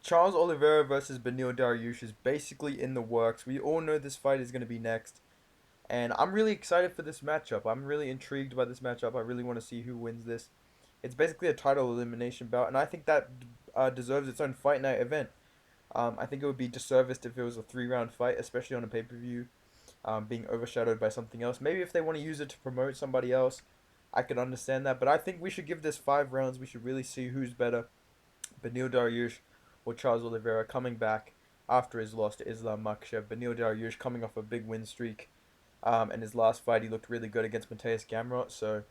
Charles Oliveira versus Beneil Dariush is basically in the works. We all know this fight is going to be next. And I'm really excited for this matchup. I'm really intrigued by this matchup. I really want to see who wins this. It's basically a title elimination bout, and I think that deserves its own fight night event. I think it would be disserviced if it was a 3 round fight, especially on a pay per view, being overshadowed by something else. Maybe if they want to use it to promote somebody else, I could understand that. But I think we should give this 5 rounds. We should really see who's better, Beneil Dariush or Charles Oliveira coming back after his loss to Islam Makhachev. Beneil Dariush coming off a big win streak. And his last fight, he looked really good against Mateus Gamrot. So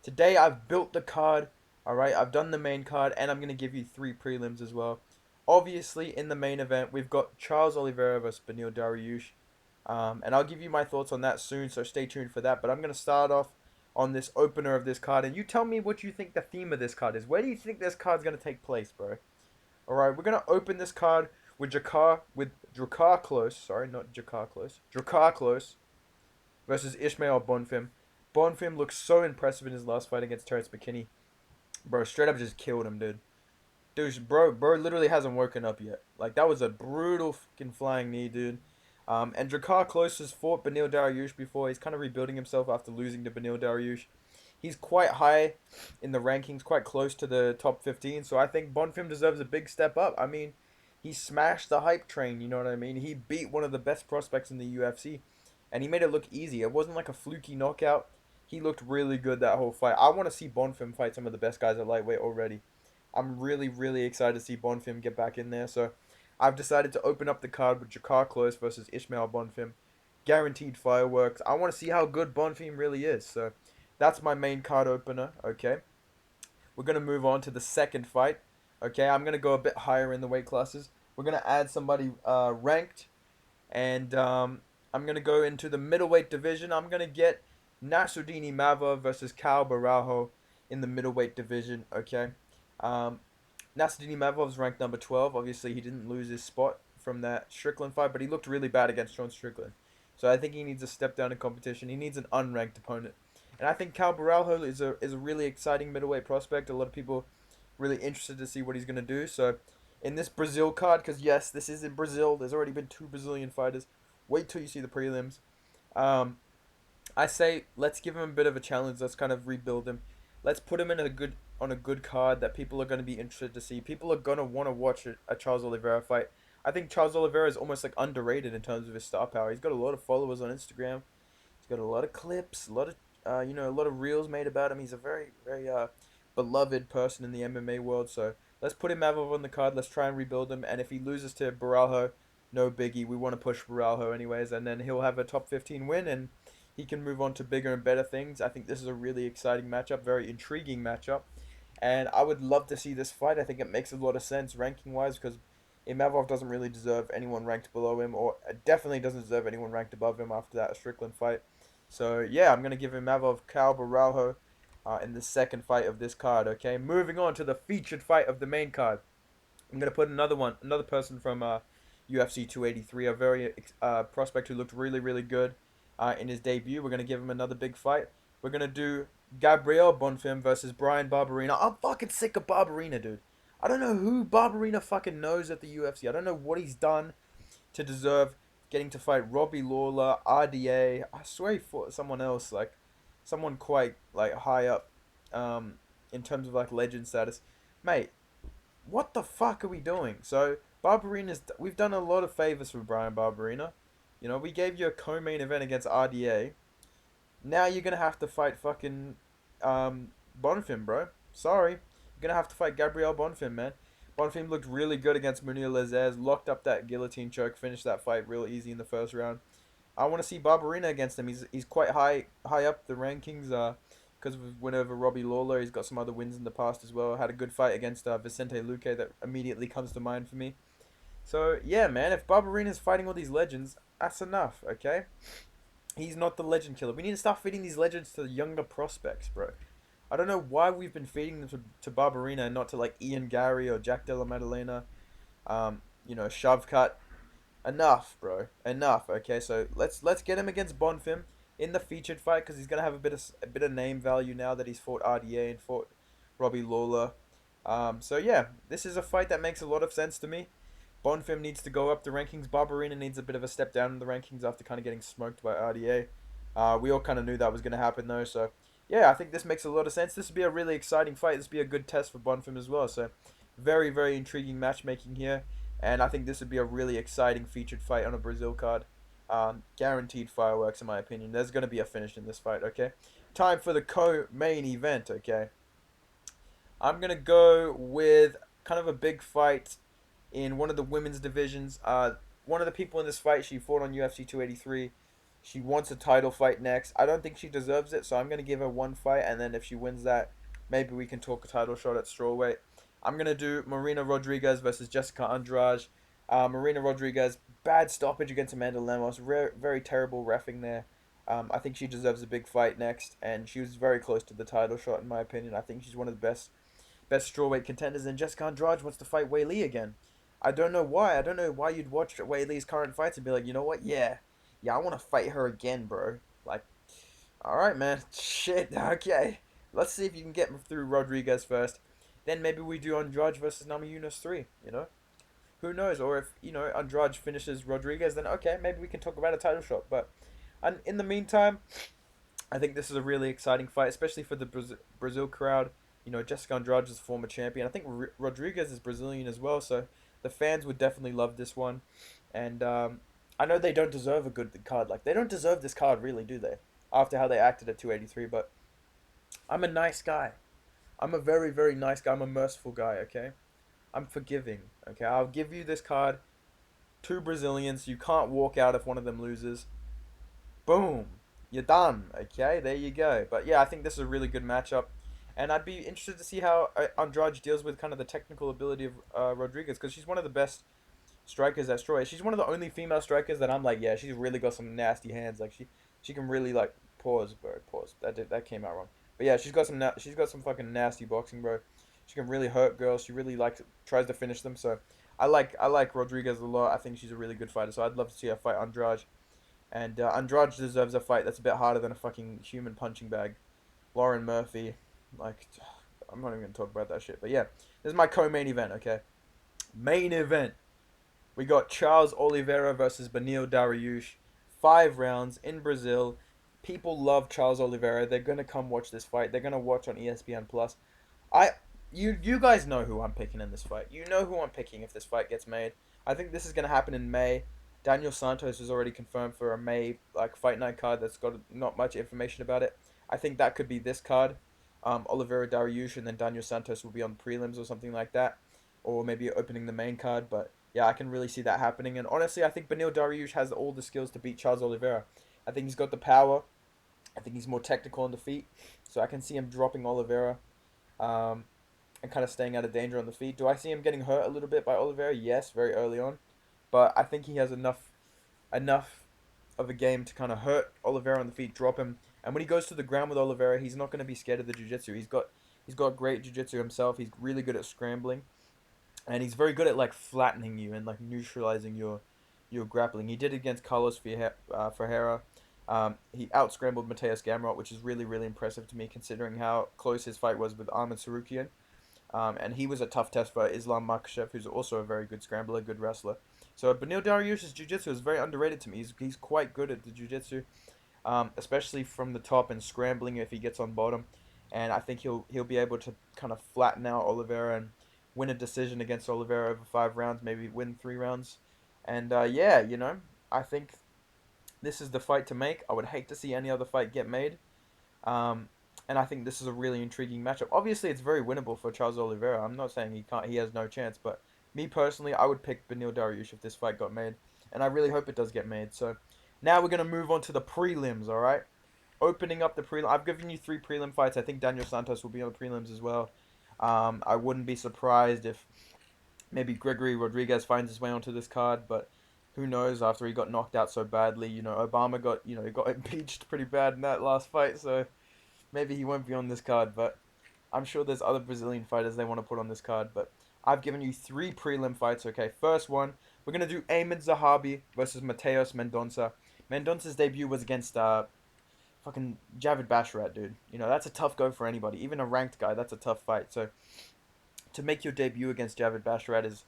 today I've built the card. All right, I've done the main card, and I'm gonna give you 3 prelims as well. Obviously, in the main event, we've got Charles Oliveira versus Beneil Dariush, and I'll give you my thoughts on that soon. So stay tuned for that. But I'm gonna start off on this opener of this card, and you tell me what you think the theme of this card is. Where do you think this card's gonna take place, bro? All right, we're gonna open this card with Drakkar Close. Sorry, not Jakar Close. Drakkar Close versus Ishmael Bonfim. Bonfim looks so impressive in his last fight against Terrence McKinney. Bro, straight up just killed him, dude. Dude, bro literally hasn't woken up yet. Like, that was a brutal fucking flying knee, dude. And Drakkar Close has fought Beneil Dariush before. He's kind of rebuilding himself after losing to Beneil Dariush. He's quite high in the rankings, quite close to the top 15. So I think Bonfim deserves a big step up. I mean, he smashed the hype train, you know what I mean? He beat one of the best prospects in the UFC, and he made it look easy. It wasn't like a fluky knockout. He looked really good that whole fight. I want to see Bonfim fight some of the best guys at lightweight already. I'm really, really excited to see Bonfim get back in there. So I've decided to open up the card with Jakar Close versus Ishmael Bonfim. Guaranteed fireworks. I want to see how good Bonfim really is. So that's my main card opener, okay? We're going to move on to the second fight, okay? I'm going to go a bit higher in the weight classes. We're going to add somebody ranked, and I'm going to go into the middleweight division. I'm going to get Nassourdine Imavov versus Cal Barajo in the middleweight division, okay? Um, Nassourdine Imavov's ranked number 12. Obviously, he didn't lose his spot from that Strickland fight, but he looked really bad against Sean Strickland. So I think he needs a step down in competition. He needs an unranked opponent. And I think Cal Barajo is a really exciting middleweight prospect. A lot of people really interested to see what he's going to do. So in this Brazil card, because yes, this is in Brazil. There's already been 2 Brazilian fighters. Wait till you see the prelims. Um, I say let's give him a bit of a challenge. Let's kind of rebuild him. Let's put him in a good card that people are going to be interested to see. People are going to want to watch a Charles Oliveira fight. I think Charles Oliveira is almost like underrated in terms of his star power. He's got a lot of followers on Instagram. He's got a lot of clips, a lot of a lot of reels made about him. He's a very very beloved person in the MMA world. So let's put him on the card. Let's try and rebuild him. And if he loses to Barajo, no biggie. We want to push Barajo anyways, and then he'll have a top 15 win and he can move on to bigger and better things. I think this is a really exciting matchup, very intriguing matchup, and I would love to see this fight. I think it makes a lot of sense ranking wise because Imavov doesn't really deserve anyone ranked below him, or definitely doesn't deserve anyone ranked above him after that Strickland fight. So yeah, I'm gonna give Imavov Cal Barajo in the second fight of this card. Okay, moving on to the featured fight of the main card. I'm gonna put another person from UFC 283, a very prospect who looked really really good in his debut. We're gonna give him another big fight. We're gonna do Gabriel Bonfim versus Brian Barberena. I'm fucking sick of Barberena, dude. I don't know who Barberena fucking knows at the UFC. I don't know what he's done to deserve getting to fight Robbie Lawler, RDA. I swear he fought someone else, like someone quite like high up, in terms of like legend status. Mate, what the fuck are we doing? So Barberena's, we've done a lot of favors for Brian Barberena. You know, we gave you a co-main event against RDA. Now you're gonna have to fight fucking Bonfim, bro. Sorry, you're gonna have to fight Gabriel Bonfim, man. Bonfim looked really good against Munir Lazzez, locked up that guillotine choke, finished that fight real easy in the first round. I want to see Barberena against him. He's quite high up the rankings. Because of his win over Robbie Lawler, he's got some other wins in the past as well. Had a good fight against Vicente Luque that immediately comes to mind for me. So yeah, man, if Barberena's fighting all these legends, that's enough, okay? He's not the legend killer. We need to start feeding these legends to the younger prospects, bro. I don't know why we've been feeding them to Barberena and not to like Ian Gary or Jack Della Maddalena. Shovcut. Enough, bro. Enough. Okay, so let's get him against Bonfim in the featured fight because he's gonna have a bit of name value now that he's fought RDA and fought Robbie Lawler. So yeah, this is a fight that makes a lot of sense to me. Bonfim needs to go up the rankings. Barberina needs a bit of a step down in the rankings after kind of getting smoked by RDA. We all kind of knew that was going to happen though. So yeah, I think this makes a lot of sense. This would be a really exciting fight. This would be a good test for Bonfim as well. So very, very intriguing matchmaking here. And I think this would be a really exciting featured fight on a Brazil card. Guaranteed fireworks in my opinion. There's going to be a finish in this fight, okay? Time for the co-main event, okay? I'm going to go with kind of a big fight in one of the women's divisions. One of the people in this fight, she fought on UFC 283. She wants a title fight next. I don't think she deserves it, so I'm going to give her one fight, and then if she wins that, maybe we can talk a title shot at strawweight. I'm going to do Marina Rodriguez versus Jessica Andrade. Marina Rodriguez, bad stoppage against Amanda Lemos. Very terrible reffing there. I think she deserves a big fight next, and she was very close to the title shot, in my opinion. I think she's one of the best strawweight contenders, and Jessica Andrade wants to fight Wei Lee again. I don't know why. I don't know why you'd watch Wei Lee's current fights and be like, you know what? Yeah, I want to fight her again, bro. Like, all right, man. Shit. Okay. Let's see if you can get through Rodriguez first. Then maybe we do Andrade versus Namajunas 3, you know? Who knows? Or if, Andrade finishes Rodriguez, then okay, maybe we can talk about a title shot. But and in the meantime, I think this is a really exciting fight, especially for the Brazil crowd. Jessica Andrade is a former champion. I think Rodriguez is Brazilian as well, so the fans would definitely love this one. And I know they don't deserve a good card. Like, they don't deserve this card, really, do they? After how they acted at 283, but I'm a nice guy. I'm a very, very nice guy. I'm a merciful guy, okay? I'm forgiving, okay? I'll give you this card. Two Brazilians. You can't walk out if one of them loses. Boom. You're done. Okay, there you go. But yeah, I think this is a really good matchup. And I'd be interested to see how Andrade deals with kind of the technical ability of Rodriguez, because she's one of the best strikers at strawweight. She's one of the only female strikers that I'm like, yeah, she's really got some nasty hands. Like she can really like pause, bro. Pause. That came out wrong. But yeah, she's got some fucking nasty boxing, bro. She can really hurt girls. She really like tries to finish them. So I like Rodriguez a lot. I think she's a really good fighter. So I'd love to see her fight Andrade. And Andrade deserves a fight that's a bit harder than a fucking human punching bag. Lauren Murphy, like, I'm not even gonna talk about that shit. But yeah, this is my co-main event. Okay, main event. We got Charles Oliveira versus Beneil Dariush. 5 rounds in Brazil. People love Charles Oliveira. They're gonna come watch this fight. They're gonna watch on ESPN Plus. I you guys know who I'm picking in this fight. You know who I'm picking if this fight gets made. I think this is gonna happen in May. Daniel Santos is already confirmed for a May fight night card that's got not much information about it. I think that could be this card. Oliveira Dariush and then Daniel Santos will be on prelims or something like that, or maybe opening the main card. But yeah, I can really see that happening. And honestly, I think Beneil Dariush has all the skills to beat Charles Oliveira. I think he's got the power. I think he's more technical on the feet, so I can see him dropping Oliveira. Um, and kind of staying out of danger on the feet. Do I see him getting hurt a little bit by Oliveira? Yes, very early on, but I think he has enough of a game to kind of hurt Oliveira on the feet, drop him, and when he goes to the ground with Oliveira, he's not going to be scared of the jiu-jitsu. He's got great jiu-jitsu himself. He's really good at scrambling, and he's very good at like flattening you and like neutralizing your grappling. He did it against Carlos Ferreira. He out scrambled Mateus Gamrot, which is really really impressive to me considering how close his fight was with Arman Sarukian. And he was a tough test for Islam Makhachev, who's also a very good scrambler, good wrestler. So Beneil Dariush's jiu-jitsu is very underrated to me. He's quite good at the jiu-jitsu, especially from the top and scrambling if he gets on bottom. And I think he'll be able to kind of flatten out Oliveira and win a decision against Oliveira over 5 rounds, maybe win 3 rounds. And yeah, I think this is the fight to make. I would hate to see any other fight get made. Um, and I think this is a really intriguing matchup. Obviously, it's very winnable for Charles Oliveira. I'm not saying he has no chance, but me personally, I would pick Beneil Dariush if this fight got made, and I really hope it does get made. So now we're gonna move on to the prelims. All right, opening up the prelim. I've given you 3 prelim fights. I think Daniel Santos will be on the prelims as well. I wouldn't be surprised if maybe Gregory Rodriguez finds his way onto this card, but who knows after he got knocked out so badly. Obama he got impeached pretty bad in that last fight, so maybe he won't be on this card, but I'm sure there's other Brazilian fighters they want to put on this card. But I've given you 3 prelim fights. Okay, first one, we're gonna do Ayman Zahabi versus Mateus Mendonça. Mendonça's debut was against fucking Javid Basharat, dude. That's a tough go for anybody, even a ranked guy. That's a tough fight. So to make your debut against Javid Basharat is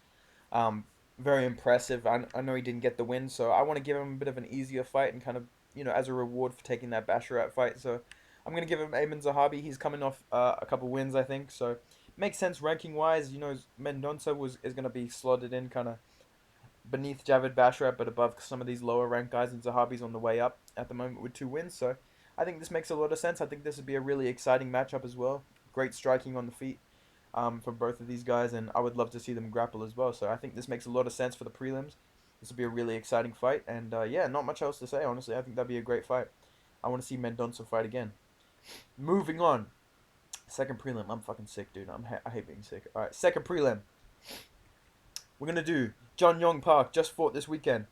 very impressive. I know he didn't get the win, so I want to give him a bit of an easier fight and kind of, as a reward for taking that Basharat fight. So I'm going to give him Ayman Zahabi. He's coming off a couple wins, I think. So makes sense ranking wise. Mendonça is going to be slotted in kind of beneath Javid Basharat, but above some of these lower ranked guys, and Zahabi's on the way up at the moment with 2 wins. So I think this makes a lot of sense. I think this would be a really exciting matchup as well. Great striking on the feet for both of these guys, and I would love to see them grapple as well. So I think this makes a lot of sense for the prelims. This will be a really exciting fight, and yeah, not much else to say, honestly. I think that'd be a great fight. I want to see Mendonça fight again. Moving on. Second prelim. I'm fucking sick, dude. I hate being sick. All right, second prelim. We're gonna do John Young Park. Just fought this weekend.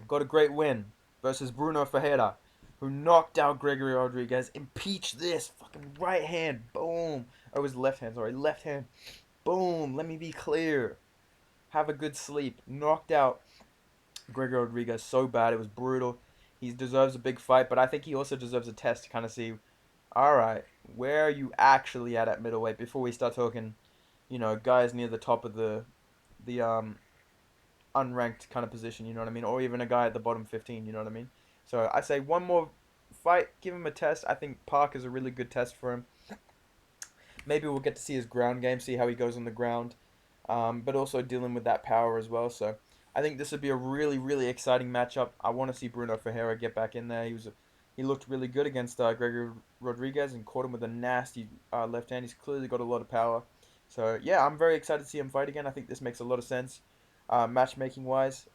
Got a great win versus Bruno Ferreira, who knocked out Gregory Rodriguez. Impeach this fucking right hand. Boom. Oh, it was left hand. Sorry, left hand. Boom. Let me be clear. Have a good sleep. Knocked out Gregory Rodriguez so bad. It was brutal. He deserves a big fight, but I think he also deserves a test to kind of see, all right, where are you actually at middleweight before we start talking, guys near the top of the unranked kind of position, you know what I mean? Or even a guy at the bottom 15, you know what I mean? So I say one more fight, give him a test. I think Park is a really good test for him. Maybe we'll get to see his ground game, see how he goes on the ground, but also dealing with that power as well. So I think this would be a really, really exciting matchup. I want to see Bruno Ferreira get back in there. He looked really good against Gregory Rodriguez and caught him with a nasty left hand. He's clearly got a lot of power. So yeah, I'm very excited to see him fight again. I think this makes a lot of sense, matchmaking wise.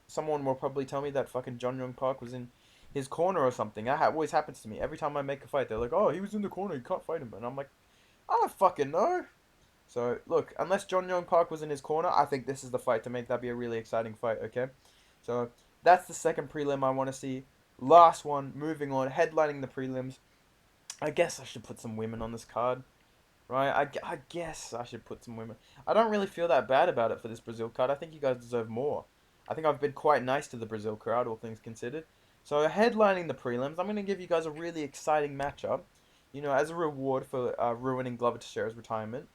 Someone will probably tell me that fucking John Young Park was in his corner or something. That always happens to me. Every time I make a fight, they're like, "Oh, he was in the corner. You can't fight him." And I'm like, I don't fucking know. So look, unless John Young Park was in his corner, I think this is the fight to make that be a really exciting fight. Okay, so that's the second prelim I want to see. Last one, moving on, headlining the prelims. I guess I should put some women on this card, right? I guess I should put some women. I don't really feel that bad about it for this Brazil card. I think you guys deserve more. I think I've been quite nice to the Brazil crowd, all things considered. So headlining the prelims, I'm going to give you guys a really exciting matchup. As a reward for ruining Glover Teixeira's retirement.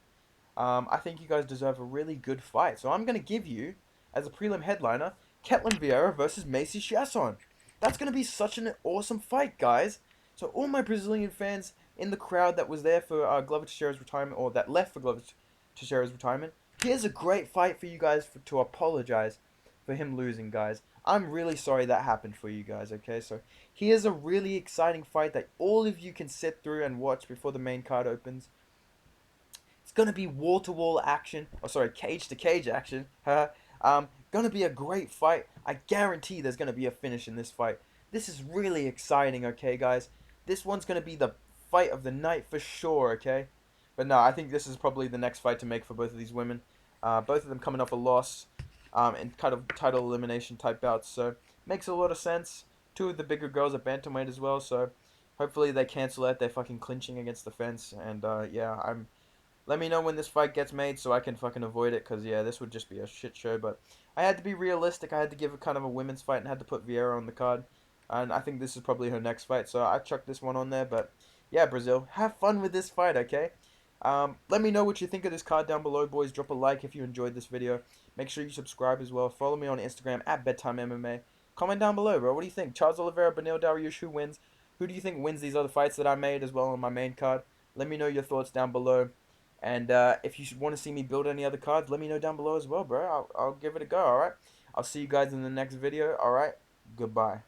I think you guys deserve a really good fight. So I'm going to give you, as a prelim headliner, Ketlin Vieira versus Macy Chiasson. That's going to be such an awesome fight, guys. So all my Brazilian fans in the crowd that was there for Glover Teixeira's retirement, or that left for Glover Teixeira's retirement, here's a great fight for you guys to apologize for him losing, guys. I'm really sorry that happened for you guys, okay? So here's a really exciting fight that all of you can sit through and watch before the main card opens. It's gonna be wall to wall action. Oh, sorry, cage to cage action. Gonna be a great fight. I guarantee there's gonna be a finish in this fight. This is really exciting, okay, guys? This one's gonna be the fight of the night for sure, okay? But no, I think this is probably the next fight to make for both of these women. Both of them coming off a loss, and kind of title elimination type bouts. So makes a lot of sense. Two of the bigger girls are bantamweight as well. So hopefully they cancel out their fucking clinching against the fence. And yeah, let me know when this fight gets made so I can fucking avoid it, because, yeah, this would just be a shit show. But I had to be realistic. I had to give it kind of a women's fight and had to put Vieira on the card. And I think this is probably her next fight, so I chucked this one on there. But, yeah, Brazil, have fun with this fight, okay? Let me know what you think of this card down below, boys. Drop a like if you enjoyed this video. Make sure you subscribe as well. Follow me on Instagram at Bedtime MMA. Comment down below, bro. What do you think? Charles Oliveira, Beneil Dariush, who wins? Who do you think wins these other fights that I made as well on my main card? Let me know your thoughts down below. And if you want to see me build any other cards, let me know down below as well, bro. I'll give it a go, alright? I'll see you guys in the next video, alright? Goodbye.